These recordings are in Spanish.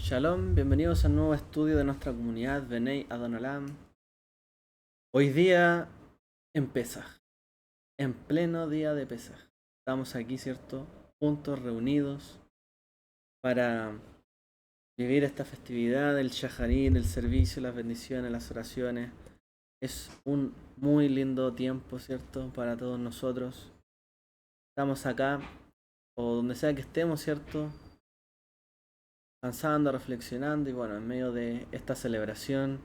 Shalom, bienvenidos al nuevo estudio de nuestra comunidad Benei Adonolam. Hoy día en Pesaj, en pleno día de Pesaj. Estamos aquí, ¿cierto? Juntos, reunidos para vivir esta festividad, el shaharit, el servicio, las bendiciones, las oraciones. Es un muy lindo tiempo, ¿cierto? Para todos nosotros. Estamos acá, o donde sea que estemos, ¿cierto? Pensando, reflexionando y bueno, en medio de esta celebración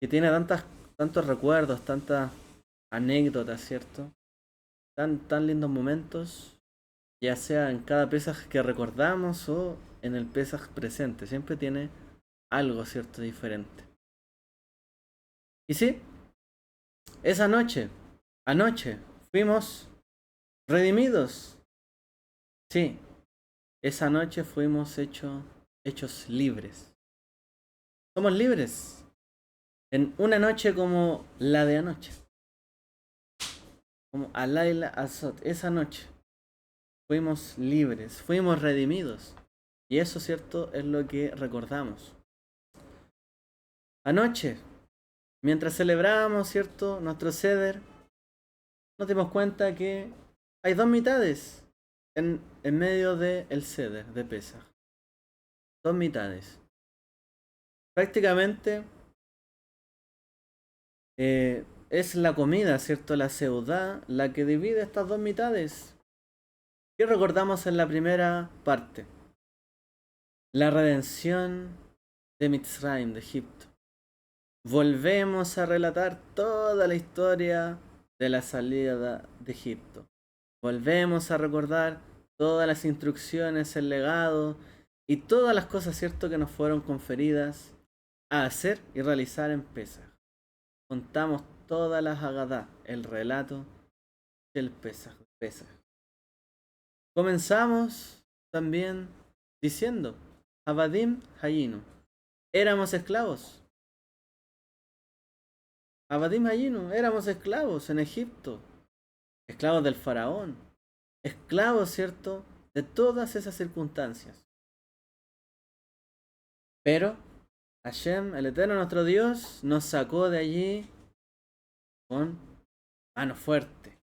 que tiene tantos recuerdos, tantas anécdotas, ¿cierto? Tan lindos momentos, ya sea en cada Pesaj que recordamos o en el Pesaj presente, siempre tiene algo, ¿cierto? Diferente. Y sí, esa anoche, fuimos redimidos. Sí, esa noche fuimos hechos libres. Somos libres en una noche como la de anoche. Como Alayla Azot, esa noche fuimos libres, fuimos redimidos. Y eso, cierto, es lo que recordamos. Anoche, mientras celebrábamos, cierto, nuestro Seder, nos dimos cuenta que hay dos mitades en medio del Seder de Pesaj. Dos mitades. Prácticamente es la comida, cierto, la seudá, la que divide estas dos mitades. ¿Qué recordamos en la primera parte? La redención de Mitzrayim, de Egipto. Volvemos a relatar toda la historia de la salida de Egipto. Volvemos a recordar todas las instrucciones, el legado y todas las cosas, cierto, que nos fueron conferidas a hacer y realizar en Pesaj. Contamos todas las Agadá, el relato del Pesaj. Comenzamos también diciendo, Abadim Hayinu, éramos esclavos. Abadim Hayinu, éramos esclavos en Egipto, esclavos del faraón, esclavos, ¿cierto?, de todas esas circunstancias. Pero Hashem, el Eterno nuestro Dios, nos sacó de allí con mano fuerte,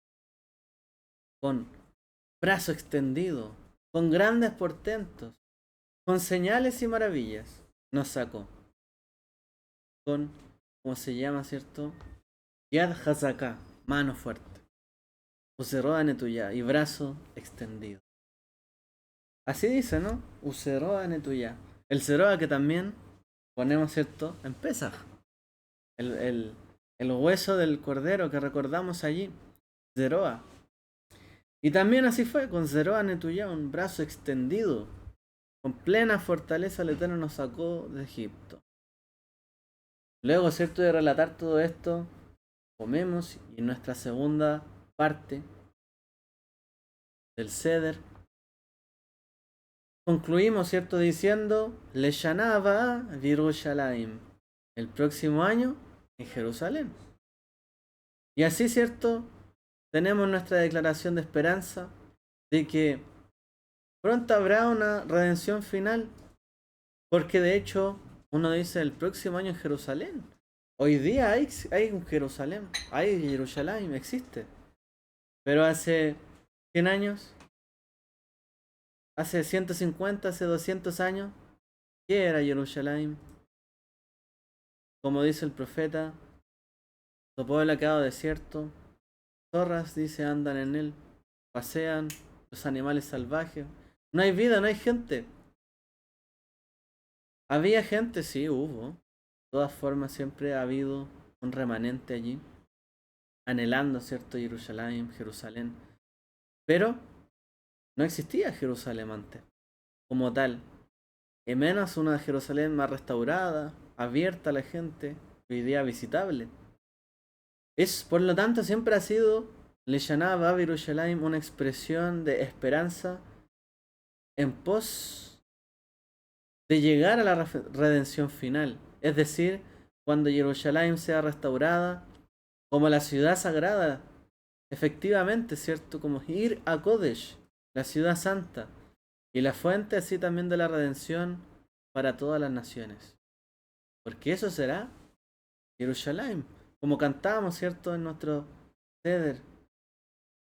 con brazo extendido, con grandes portentos, con señales y maravillas. Nos sacó con, como se llama, ¿cierto? Yad Hazaká, mano fuerte. Useroa Netuyá, y brazo extendido. Así dice, ¿no? Useroa Netuyá. El Seroa que también ponemos, ¿cierto?, en Pesaj. El hueso del cordero que recordamos allí. Zeroa. Y también así fue, con Zeroa Netuyá, un brazo extendido. Con plena fortaleza el Eterno nos sacó de Egipto. Luego, ¿cierto?, de relatar todo esto, comemos y en nuestra segunda parte del Seder concluimos, ¿cierto?, diciendo Leshanaba Virushalayim, el próximo año en Jerusalén. Y así, ¿cierto?, tenemos nuestra declaración de esperanza de que pronto habrá una redención final, porque de hecho uno dice el próximo año en Jerusalén. Hoy día hay un Jerusalén, hay Jerusalén, existe. Pero hace 100 años, hace 150, hace 200 años, ¿qué era Jerusalén? Como dice el profeta, su pueblo ha quedado desierto, zorras, dice, andan en él, pasean los animales salvajes. No hay vida, no hay gente. Había gente, sí, hubo. De todas formas, siempre ha habido un remanente allí, anhelando, ¿cierto?, Jerusalén. Pero no existía Jerusalén antes, como tal. Y menos una Jerusalén más restaurada, abierta a la gente, hoy día visitable. Por lo tanto, siempre ha sido Leshaná Bab Yerushalayim una expresión de esperanza en pos de llegar a la redención final. Es decir, cuando Jerusalén sea restaurada como la ciudad sagrada, efectivamente, ¿cierto? Como ir a Kodesh, la ciudad santa, y la fuente así también de la redención para todas las naciones. Porque eso será Jerusalén. Como cantábamos, ¿cierto? En nuestro Seder.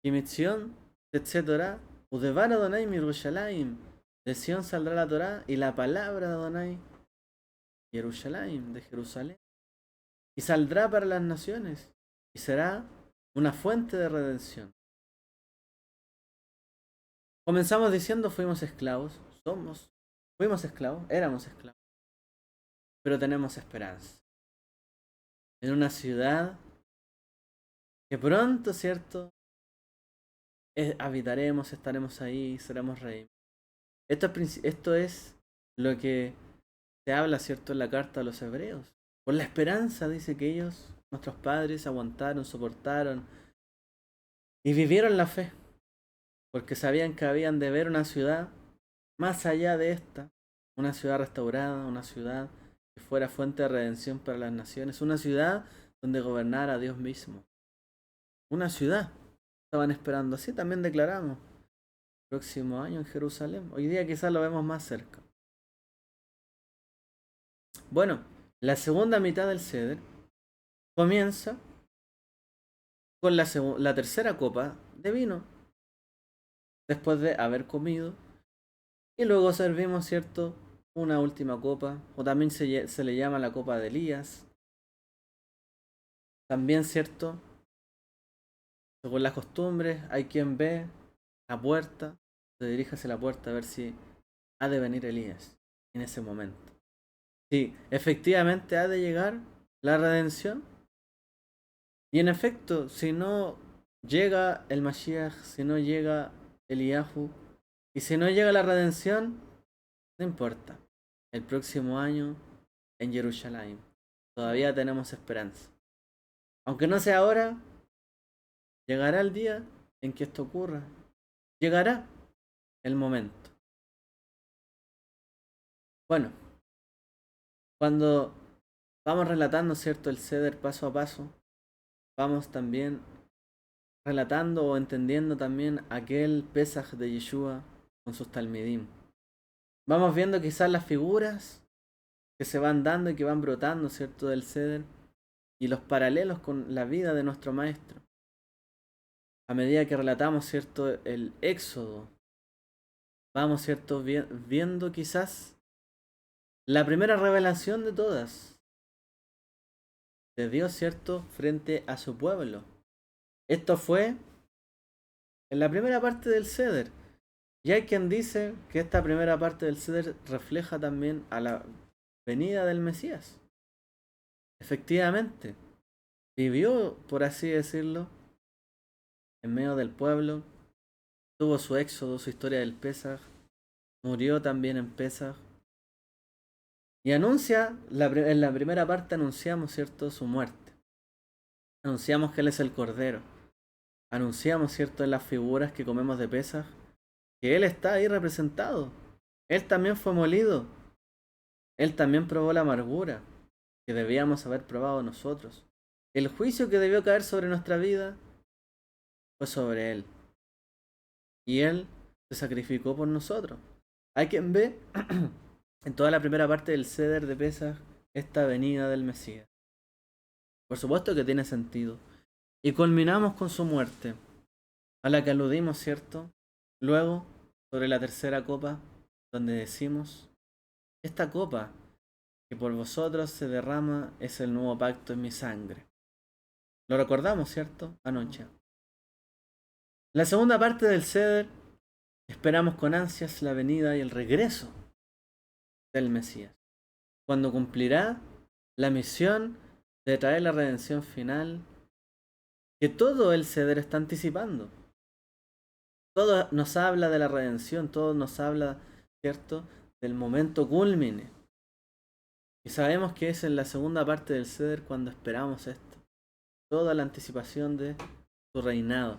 Kimitzion, etc. Udevar Adonai mi Jerusalén. De Sion saldrá la Torá y la palabra de Adonai, Jerusalén, de Jerusalén. Y saldrá para las naciones. Y será una fuente de redención. Comenzamos diciendo fuimos esclavos. Fuimos esclavos, éramos esclavos. Pero tenemos esperanza. En una ciudad que pronto, ¿cierto? Habitaremos, estaremos ahí, seremos reyes. Esto es lo que se habla, ¿cierto? En la carta a los hebreos. Por la esperanza, dice que ellos, nuestros padres, aguantaron, soportaron y vivieron la fe. Porque sabían que habían de ver una ciudad más allá de esta. Una ciudad restaurada, una ciudad que fuera fuente de redención para las naciones. Una ciudad donde gobernara Dios mismo. Una ciudad. Estaban esperando. Así también declaramos. Próximo año en Jerusalén. Hoy día quizás lo vemos más cerca. Bueno, la segunda mitad del Seder comienza con la tercera copa de vino. Después de haber comido. Y luego servimos, ¿cierto? Una última copa. O también se le llama la copa de Elías. También, ¿cierto? Según las costumbres, hay quien ve la puerta. Se dirige hacia la puerta a ver si ha de venir Elías en ese momento. Si efectivamente ha de llegar la redención. Y en efecto, si no llega el Mashiach, si no llega Eliyahu, y si no llega la redención, no importa. El próximo año en Jerusalén todavía tenemos esperanza. Aunque no sea ahora, llegará el día en que esto ocurra. Llegará el momento. Bueno, cuando vamos relatando, ¿cierto? El Seder paso a paso, vamos también relatando o entendiendo también aquel Pesaj de Yeshua con sus Talmidim. Vamos viendo quizás las figuras que se van dando y que van brotando, ¿cierto? Del Seder y los paralelos con la vida de nuestro Maestro. A medida que relatamos, ¿cierto? El Éxodo, vamos, ¿cierto? Viendo quizás la primera revelación de todas de Dios, ¿cierto? Frente a su pueblo. Esto fue en la primera parte del Seder. Y hay quien dice que esta primera parte del Seder refleja también a la venida del Mesías. Efectivamente, vivió, por así decirlo, en medio del pueblo, tuvo su éxodo, su historia del Pesaj, murió también en Pesaj. Y anuncia, en la primera parte anunciamos, ¿cierto?, su muerte. Anunciamos que Él es el Cordero. Anunciamos, ¿cierto?, en las figuras que comemos de Pesaj, que Él está ahí representado. Él también fue molido. Él también probó la amargura que debíamos haber probado nosotros. El juicio que debió caer sobre nuestra vida fue sobre Él. Y Él se sacrificó por nosotros. Hay quien ve en toda la primera parte del Seder de Pesaj esta venida del Mesías. Por supuesto que tiene sentido. Y culminamos con su muerte, a la que aludimos, ¿cierto? Luego, sobre la tercera copa, donde decimos, esta copa que por vosotros se derrama es el nuevo pacto en mi sangre. Lo recordamos, ¿cierto? Anoche. La segunda parte del Seder, esperamos con ansias la venida y el regreso del Mesías, cuando cumplirá la misión de traer la redención final que todo el Seder está anticipando. Todo nos habla de la redención, todo nos habla, ¿cierto?, del momento cúlmine. Y sabemos que es en la segunda parte del Seder cuando esperamos esto. Toda la anticipación de su reinado.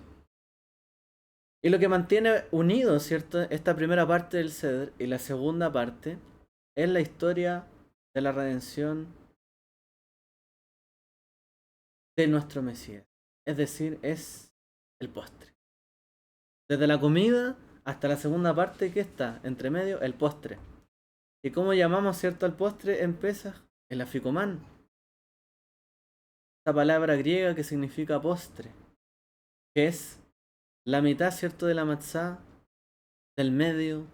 Y lo que mantiene unido, ¿cierto?, esta primera parte del Seder y la segunda parte es la historia de la redención de nuestro Mesías. Es decir, es el postre. Desde la comida hasta la segunda parte que está entre medio, el postre. ¿Y cómo llamamos, cierto, al postre en Pesaj? El aficomán. Esta palabra griega que significa postre, que es la mitad, cierto, de la matzá, del medio,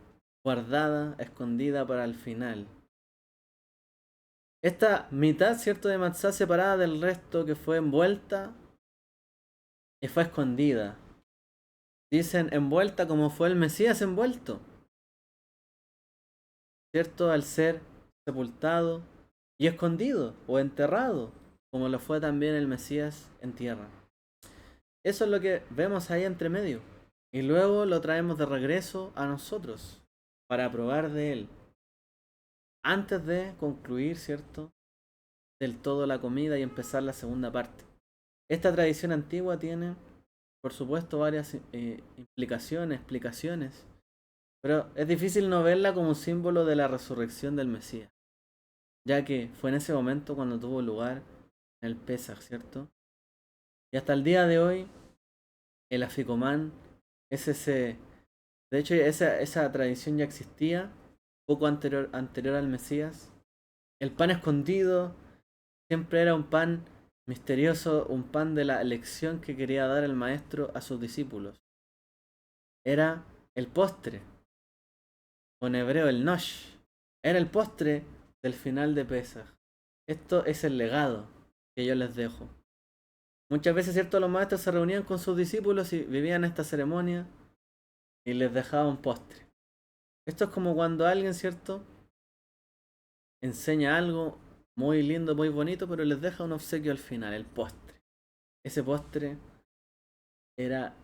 guardada, escondida para el final. Esta mitad, cierto, de matzá separada del resto que fue envuelta y fue escondida. Dicen envuelta como fue el Mesías envuelto, ¿cierto? Al ser sepultado y escondido o enterrado, como lo fue también el Mesías en tierra. Eso es lo que vemos ahí entre medio. Y luego lo traemos de regreso a nosotros para probar de él. Antes de concluir, ¿cierto? Del todo la comida y empezar la segunda parte. Esta tradición antigua tiene, por supuesto, varias implicaciones, explicaciones. Pero es difícil no verla como un símbolo de la resurrección del Mesías, ya que fue en ese momento cuando tuvo lugar el Pesaj, ¿cierto? Y hasta el día de hoy, el aficomán es ese. De hecho, esa tradición ya existía poco anterior al Mesías. El pan escondido siempre era un pan misterioso, un pan de la elección que quería dar el maestro a sus discípulos. Era el postre, o en hebreo el nosh. Era el postre del final de Pesaj. Esto es el legado que yo les dejo. Muchas veces, ¿cierto? Los maestros se reunían con sus discípulos y vivían esta ceremonia y les dejaba un postre. Esto es como cuando alguien, ¿cierto? Enseña algo muy lindo, muy bonito, pero les deja un obsequio al final, el postre. Ese postre era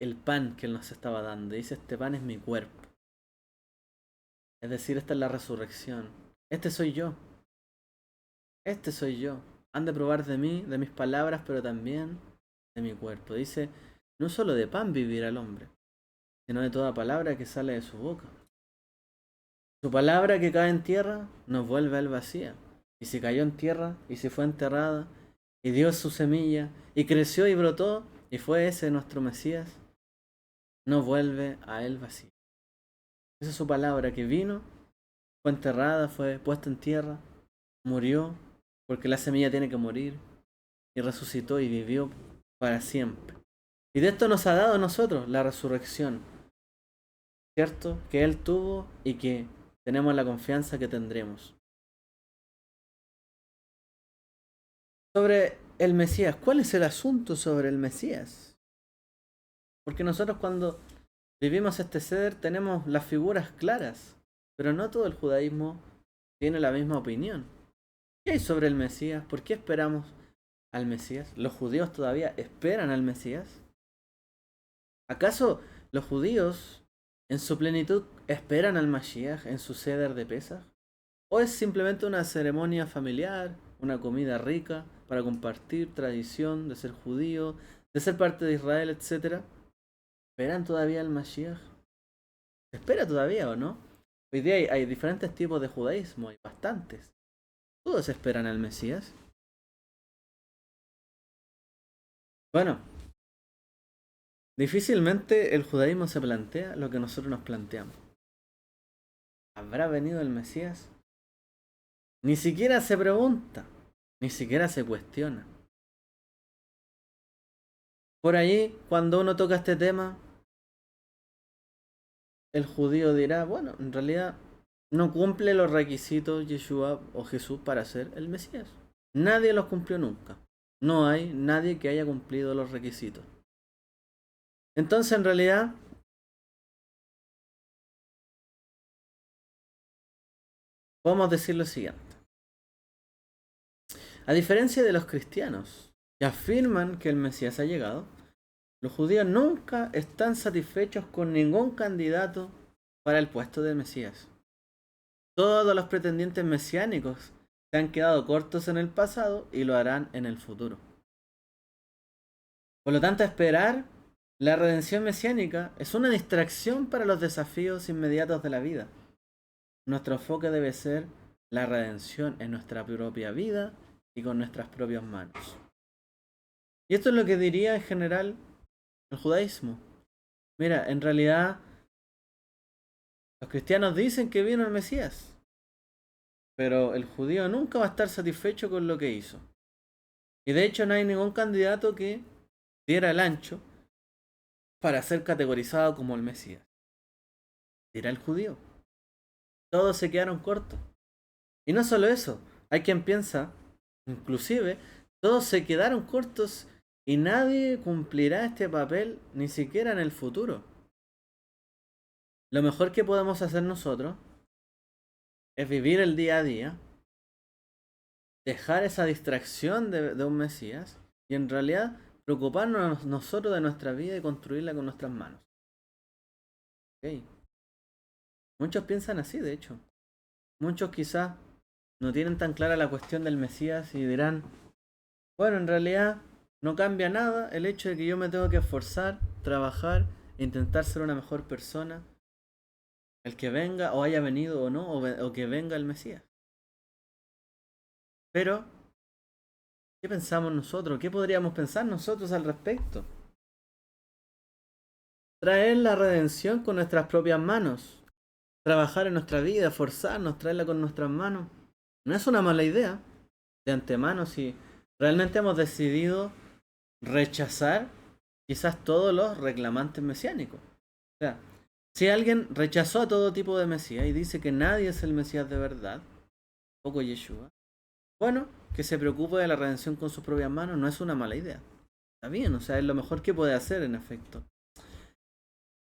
el pan que él nos estaba dando. Dice, este pan es mi cuerpo. Es decir, esta es la resurrección. Este soy yo. Este soy yo. Han de probar de mí, de mis palabras, pero también de mi cuerpo. Dice, no solo de pan vivirá el hombre, sino de toda palabra que sale de su boca. Su palabra que cae en tierra nos vuelve al vacía. Y si cayó en tierra, y si fue enterrada, y dio su semilla, y creció y brotó, y fue ese nuestro Mesías, no vuelve a él vacío. Esa es su palabra que vino, fue enterrada, fue puesta en tierra, murió, porque la semilla tiene que morir, y resucitó y vivió para siempre. Y de esto nos ha dado a nosotros la resurrección, ¿cierto? Que Él tuvo y que tenemos la confianza que tendremos. Sobre el Mesías, ¿cuál es el asunto sobre el Mesías? Porque nosotros cuando vivimos este ser tenemos las figuras claras, pero no todo el judaísmo tiene la misma opinión. ¿Qué hay sobre el Mesías? ¿Por qué esperamos al Mesías? ¿Los judíos todavía esperan al Mesías? ¿Acaso los judíos en su plenitud esperan al Mashiach en su ceder de Pesaj? ¿O es simplemente una ceremonia familiar, una comida rica para compartir tradición de ser judío, de ser parte de Israel, etcétera? ¿Esperan todavía al Mashiach? ¿Se espera todavía o no? Hoy día hay diferentes tipos de judaísmo, hay bastantes. ¿Todos esperan al Mesías? Bueno, difícilmente el judaísmo se plantea lo que nosotros nos planteamos. ¿Habrá venido el Mesías? Ni siquiera se pregunta, ni siquiera se cuestiona. Por ahí, cuando uno toca este tema, el judío dirá, bueno, en realidad no cumple los requisitos Yeshua o Jesús para ser el Mesías. Nadie los cumplió nunca. No hay nadie que haya cumplido los requisitos. Entonces, en realidad, podemos decir lo siguiente. A diferencia de los cristianos, que afirman que el Mesías ha llegado, los judíos nunca están satisfechos con ningún candidato para el puesto de Mesías. Todos los pretendientes mesiánicos se han quedado cortos en el pasado y lo harán en el futuro. Por lo tanto, esperar la redención mesiánica es una distracción para los desafíos inmediatos de la vida. Nuestro enfoque debe ser la redención en nuestra propia vida y con nuestras propias manos. Y esto es lo que diría en general el judaísmo. Mira, en realidad los cristianos dicen que vino el Mesías. Pero el judío nunca va a estar satisfecho con lo que hizo. Y de hecho no hay ningún candidato que diera el ancho para ser categorizado como el Mesías. Era el judío. Todos se quedaron cortos. Y no solo eso, hay quien piensa, inclusive, todos se quedaron cortos y nadie cumplirá este papel ni siquiera en el futuro. Lo mejor que podemos hacer nosotros es vivir el día a día, dejar esa distracción de un Mesías y en realidad preocuparnos nosotros de nuestra vida y construirla con nuestras manos. ¿Ok? Muchos piensan así, de hecho. Muchos quizás no tienen tan clara la cuestión del Mesías y dirán, bueno, en realidad no cambia nada el hecho de que yo me tengo que esforzar, trabajar, e intentar ser una mejor persona, el que venga o haya venido o no, o que venga el Mesías. Pero, ¿qué pensamos nosotros? ¿Qué podríamos pensar nosotros al respecto? Traer la redención con nuestras propias manos, trabajar en nuestra vida, esforzarnos, traerla con nuestras manos. No es una mala idea de antemano si realmente hemos decidido rechazar quizás todos los reclamantes mesiánicos. O sea, si alguien rechazó a todo tipo de Mesías y dice que nadie es el Mesías de verdad, poco Yeshua, bueno, que se preocupe de la redención con sus propias manos no es una mala idea. Está bien, o sea, es lo mejor que puede hacer en efecto.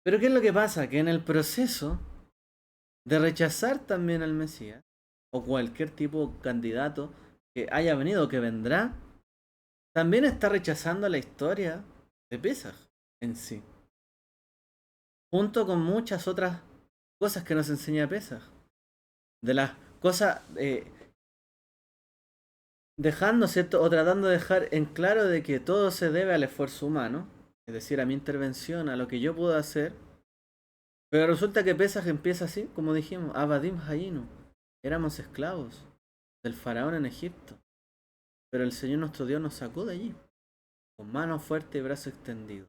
Pero ¿qué es lo que pasa? Que en el proceso de rechazar también al Mesías, o cualquier tipo de candidato que haya venido o que vendrá, también está rechazando la historia de Pesaj en sí, junto con muchas otras cosas que nos enseña Pesaj. De las cosas, dejando, ¿cierto? O tratando de dejar en claro de que todo se debe al esfuerzo humano, es decir, a mi intervención, a lo que yo puedo hacer. Pero resulta que Pesaj empieza así, como dijimos, Abadim Hayinu. Éramos esclavos del faraón en Egipto. Pero el Señor nuestro Dios nos sacó de allí, con mano fuerte y brazo extendido.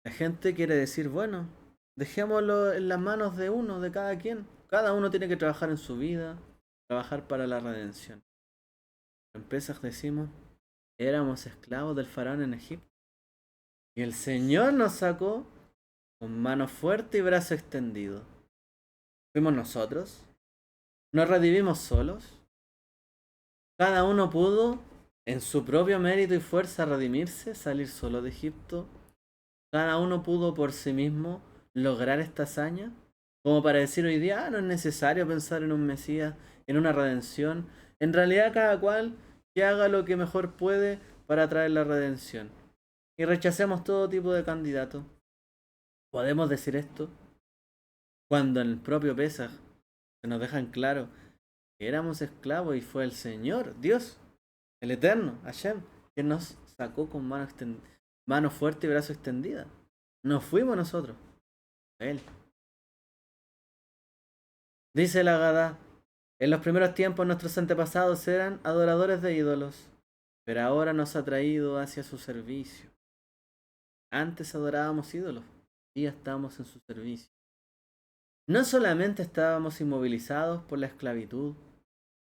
La gente quiere decir, bueno, dejémoslo en las manos de uno, de cada quien. Cada uno tiene que trabajar en su vida, trabajar para la redención. En Pesaj decimos, éramos esclavos del faraón en Egipto. Y el Señor nos sacó con mano fuerte y brazo extendido. ¿Fuimos nosotros? ¿Nos redimimos solos? Cada uno pudo, en su propio mérito y fuerza, redimirse, salir solo de Egipto. Cada uno pudo por sí mismo lograr esta hazaña. Como para decir hoy día, no es necesario pensar en un Mesías, en una redención. En realidad cada cual que haga lo que mejor puede para traer la redención. Y rechacemos todo tipo de candidatos. ¿Podemos decir esto? Cuando en el propio Pesaj se nos deja en claro que éramos esclavos y fue el Señor, Dios, el Eterno, Hashem, que nos sacó con mano fuerte y brazo extendida. No fuimos nosotros, Él. Dice la Gada, en los primeros tiempos nuestros antepasados eran adoradores de ídolos, pero ahora nos ha traído hacia su servicio. Antes adorábamos ídolos y ya estamos en su servicio. No solamente estábamos inmovilizados por la esclavitud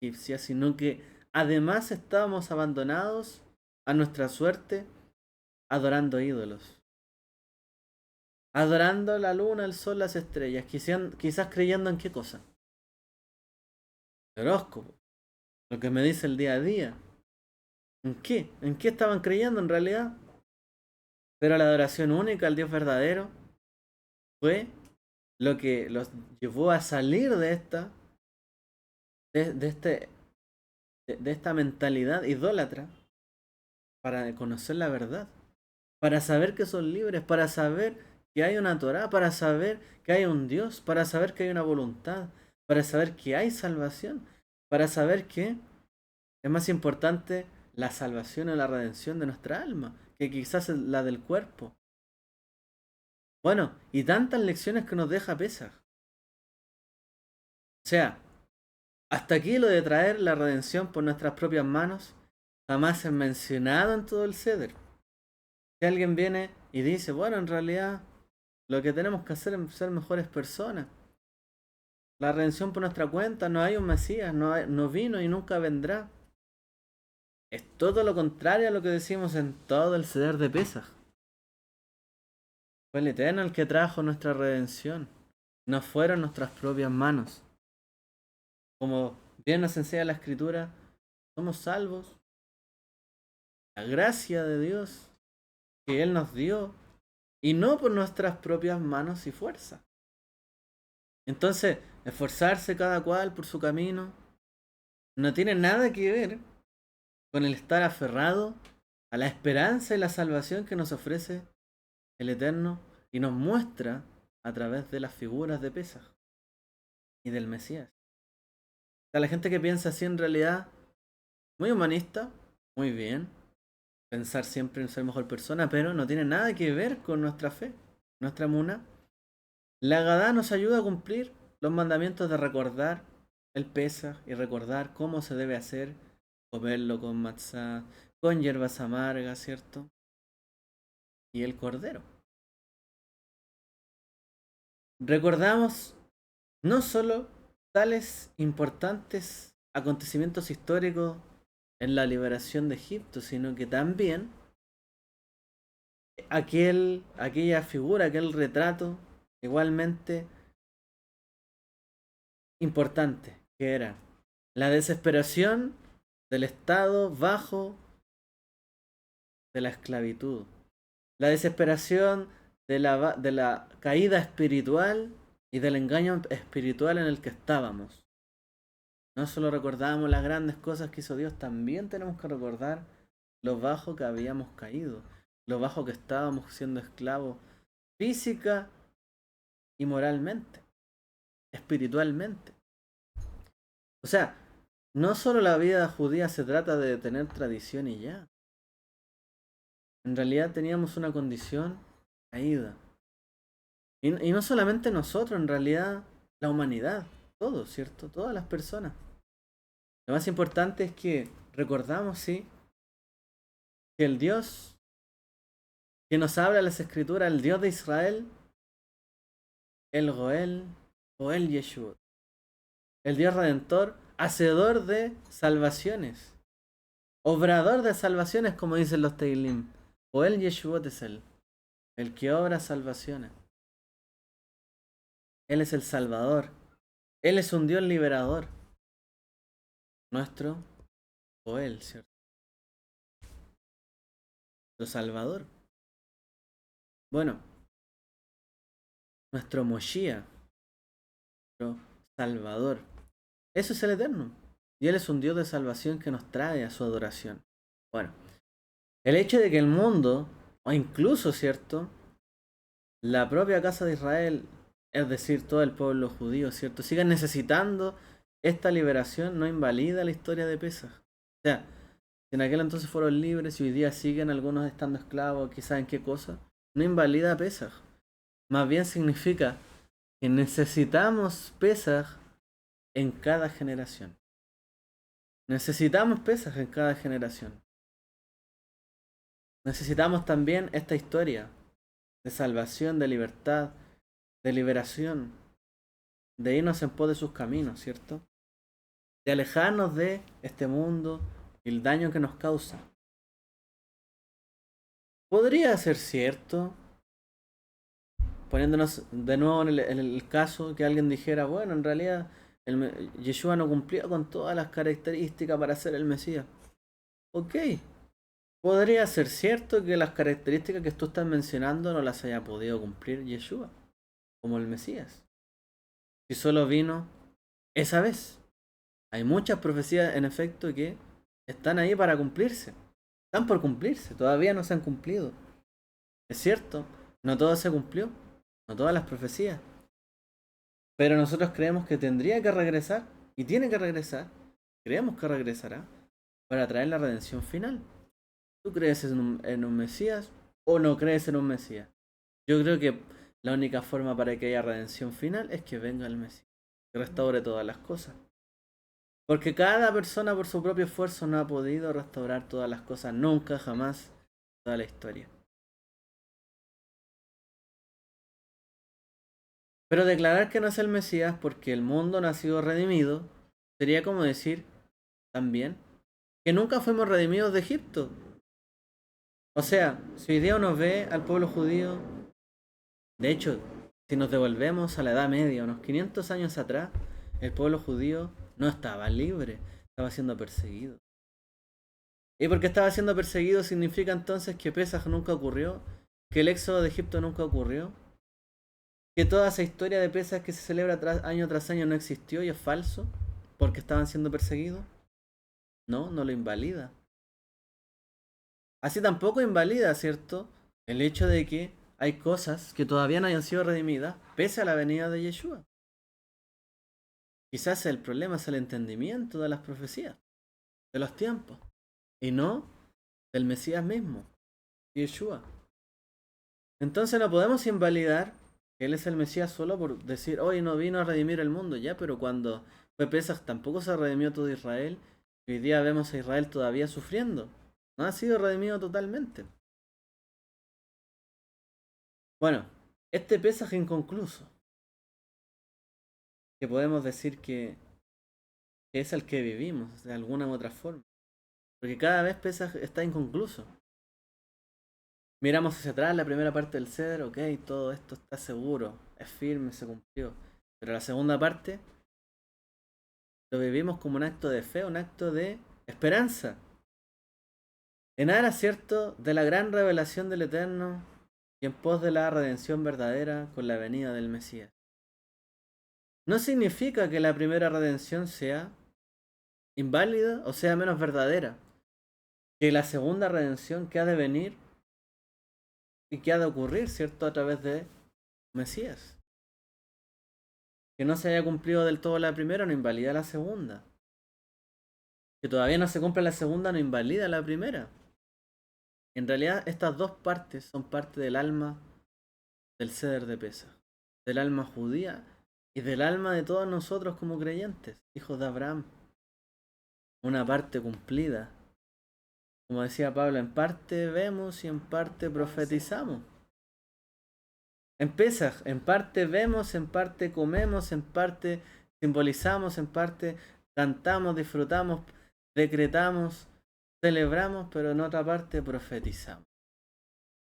egipcia, sino que además estábamos abandonados a nuestra suerte adorando ídolos. Adorando la luna, el sol, las estrellas, quizás creyendo en qué cosa. El horóscopo, lo que me dice el día a día. ¿En qué? ¿En qué estaban creyendo en realidad? Pero la adoración única al Dios verdadero fue lo que los llevó a salir de esta, de, este, de esta mentalidad idólatra para conocer la verdad, para saber que son libres, para saber que hay una Torá, para saber que hay un Dios, para saber que hay una voluntad, para saber que hay salvación, para saber que es más importante la salvación o la redención de nuestra alma que quizás la del cuerpo. Bueno, y tantas lecciones que nos deja Pesaj. O sea, hasta aquí lo de traer la redención por nuestras propias manos jamás es mencionado en todo el Ceder. Si alguien viene y dice, bueno, en realidad lo que tenemos que hacer es ser mejores personas. la redención por nuestra cuenta, no hay un Mesías, no vino y nunca vendrá. Es todo lo contrario a lo que decimos en todo el ceder de Pesaj. Fue el Eterno el que trajo nuestra redención. No fueron nuestras propias manos. Como bien nos enseña la Escritura, somos salvos. La gracia de Dios que Él nos dio. Y no por nuestras propias manos y fuerza. Entonces, esforzarse cada cual por su camino no tiene nada que ver con el estar aferrado a la esperanza y la salvación que nos ofrece el Eterno y nos muestra a través de las figuras de Pesaj y del Mesías. O sea, la gente que piensa así en realidad, muy humanista, muy bien, pensar siempre en ser mejor persona, pero no tiene nada que ver con nuestra fe, nuestra muna. La Agadá nos ayuda a cumplir los mandamientos de recordar el Pesaj y recordar cómo se debe hacer, comerlo con matzá, con hierbas amargas, ¿cierto? Y el cordero. Recordamos no solo tales importantes acontecimientos históricos en la liberación de Egipto, sino que también aquella figura, aquel retrato igualmente importante, que era la desesperación del estado bajo de la esclavitud, la desesperación de la caída espiritual y del engaño espiritual en el que estábamos. No solo recordamos las grandes cosas que hizo Dios, también tenemos que recordar lo bajo que habíamos caído, lo bajo que estábamos siendo esclavos física y moralmente, espiritualmente. O sea, no solo la vida judía se trata de tener tradición y ya. En realidad teníamos una condición caída. Y no solamente nosotros, en realidad la humanidad, todos, ¿cierto? Todas las personas. Lo más importante es que recordamos, sí, que el Dios que nos habla en las escrituras, el Dios de Israel, el Goel o el Yeshua, el Dios redentor, hacedor de salvaciones, obrador de salvaciones, como dicen los Teilim, o el Yeshua es el que obra salvaciones. Él es el Salvador, Él es un Dios liberador, nuestro Goel, ¿cierto? Nuestro Salvador. Bueno, nuestro Moshiach, nuestro Salvador. Eso es el Eterno. Y Él es un Dios de salvación que nos trae a su adoración. Bueno, el hecho de que el mundo, o incluso, ¿cierto? La propia casa de Israel, es decir, todo el pueblo judío, ¿cierto? Sigan necesitando esta liberación, no invalida la historia de Pesaj. O sea, si en aquel entonces fueron libres y hoy día siguen algunos estando esclavos, quizás en qué cosa, no invalida Pesaj. Más bien significa que necesitamos Pesaj en cada generación. Necesitamos Pesaj en cada generación. Necesitamos también esta historia de salvación, de libertad, de liberación, de irnos en pos de sus caminos, ¿cierto? De alejarnos de este mundo y el daño que nos causa. Podría ser cierto, poniéndonos de nuevo en el caso que alguien dijera, bueno, en realidad Yeshua no cumplía con todas las características para ser el Mesías. Ok, podría ser cierto que las características que tú estás mencionando no las haya podido cumplir Yeshua, como el Mesías. Si solo vino esa vez. Hay muchas profecías, en efecto, que están ahí para cumplirse. Están por cumplirse, todavía no se han cumplido. Es cierto, no todo se cumplió, no todas las profecías. Pero nosotros creemos que tendría que regresar, y tiene que regresar, creemos que regresará, para traer la redención final. ¿Tú crees en un Mesías o no crees en un Mesías? Yo creo que la única forma para que haya redención final es que venga el Mesías, que restaure todas las cosas. Porque cada persona por su propio esfuerzo no ha podido restaurar todas las cosas, nunca, jamás, toda la historia. Pero declarar que no es el Mesías porque el mundo no ha sido redimido sería como decir también que nunca fuimos redimidos de Egipto. O sea, si hoy día uno ve al pueblo judío, de hecho, si nos devolvemos a la Edad Media, unos 500 años atrás, el pueblo judío no estaba libre, estaba siendo perseguido. Y porque estaba siendo perseguido significa entonces que Pesaj nunca ocurrió, que el éxodo de Egipto nunca ocurrió, que toda esa historia de Pesaj que se celebra año tras año no existió y es falso, porque estaban siendo perseguidos. No, no lo invalida. Así tampoco invalida, ¿cierto? El hecho de que hay cosas que todavía no hayan sido redimidas pese a la venida de Yeshua. Quizás el problema es el entendimiento de las profecías, de los tiempos, y no del Mesías mismo, Yeshua. Entonces no podemos invalidar que Él es el Mesías solo por decir, hoy no vino a redimir el mundo, ya, pero cuando fue Pesaj tampoco se redimió todo Israel, y hoy día vemos a Israel todavía sufriendo. No ha sido redimido totalmente. Bueno, este Pesaj inconcluso, que podemos decir que es el que vivimos de alguna u otra forma, porque cada vez Pesaj está inconcluso. Miramos hacia atrás la primera parte del ceder, ok, todo esto está seguro, es firme, se cumplió. Pero la segunda parte lo vivimos como un acto de fe, un acto de esperanza. En aras, cierto, de la gran revelación del Eterno y en pos de la redención verdadera con la venida del Mesías. No significa que la primera redención sea inválida o sea menos verdadera. Que la segunda redención que ha de venir y que ha de ocurrir, ¿cierto? A través de Mesías. Que no se haya cumplido del todo la primera no invalida la segunda. Que todavía no se cumple la segunda no invalida la primera. En realidad estas dos partes son parte del alma del ceder de Pesaj, del alma judía y del alma de todos nosotros como creyentes, hijos de Abraham. Una parte cumplida. Como decía Pablo, en parte vemos y en parte profetizamos. En Pesaj, en parte vemos, en parte comemos, en parte simbolizamos, en parte cantamos, disfrutamos, decretamos, celebramos, pero en otra parte profetizamos.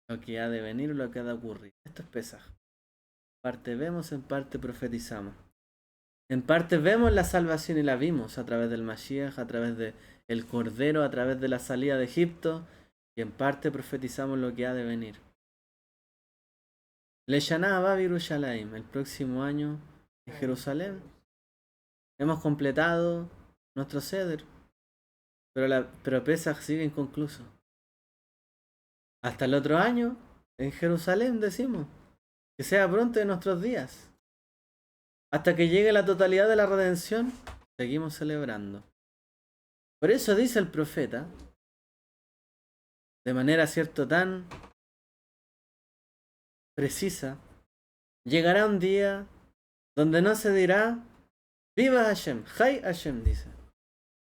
Lo que ha de venir o lo que ha de ocurrir. Esto es Pesaj. En parte vemos, en parte profetizamos. En parte vemos la salvación y la vimos a través del Mashiach, a través del Cordero, a través de la salida de Egipto, y en parte profetizamos lo que ha de venir. Leshana Abba Yerushalayim, el próximo año en Jerusalén. Hemos completado nuestro ceder, pero Pesaj sigue inconcluso. Hasta el otro año, en Jerusalén decimos, que sea pronto en nuestros días. Hasta que llegue la totalidad de la redención, seguimos celebrando. Por eso dice el profeta, de manera cierto tan precisa, llegará un día donde no se dirá, viva Hashem, Hay Hashem, dice,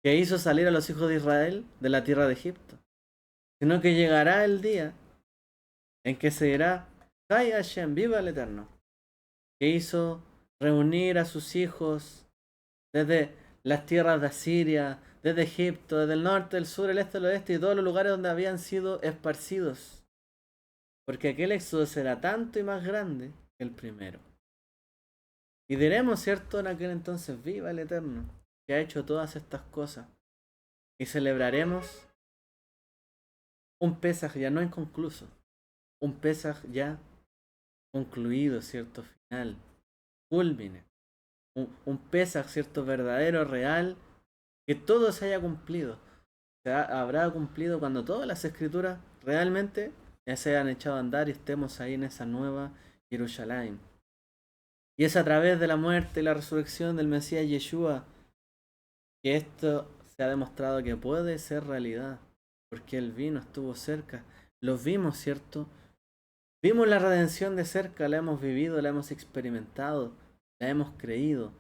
que hizo salir a los hijos de Israel de la tierra de Egipto, sino que llegará el día en que se dirá, Hay Hashem, viva el Eterno, que hizo reunir a sus hijos desde las tierras de Asiria, desde Egipto, desde el norte, el sur, el este, el oeste y todos los lugares donde habían sido esparcidos. Porque aquel éxodo será tanto y más grande que el primero. Y diremos, ¿cierto? En aquel entonces, viva el Eterno, que ha hecho todas estas cosas. Y celebraremos un Pesaj ya no inconcluso, un Pesaj ya concluido, ¿cierto? Final, culmine. Un Pesaj, ¿cierto? Verdadero, real, que todo se haya cumplido. Se habrá cumplido cuando todas las escrituras realmente ya se hayan echado a andar y estemos ahí en esa nueva Jerusalén. Y es a través de la muerte y la resurrección del Mesías Yeshua que esto se ha demostrado que puede ser realidad. Porque Él vino, estuvo cerca. Lo vimos, ¿cierto? Vimos la redención de cerca, la hemos vivido, la hemos experimentado, la hemos creído.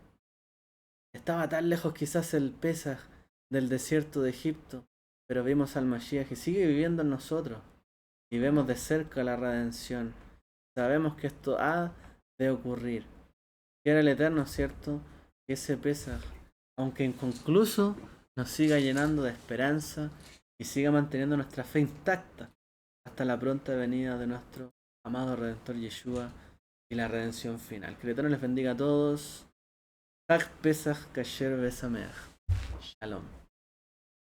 Estaba tan lejos quizás el Pesaj del desierto de Egipto, pero vimos al Mashiach que sigue viviendo en nosotros y vemos de cerca la redención. Sabemos que esto ha de ocurrir. quiera el Eterno, ¿cierto? Que ese Pesaj, aunque inconcluso, nos siga llenando de esperanza y siga manteniendo nuestra fe intacta hasta la pronta venida de nuestro amado Redentor Yeshua y la redención final. Que el Eterno les bendiga a todos. Hag Pesach Kasher Besameach. Shalom.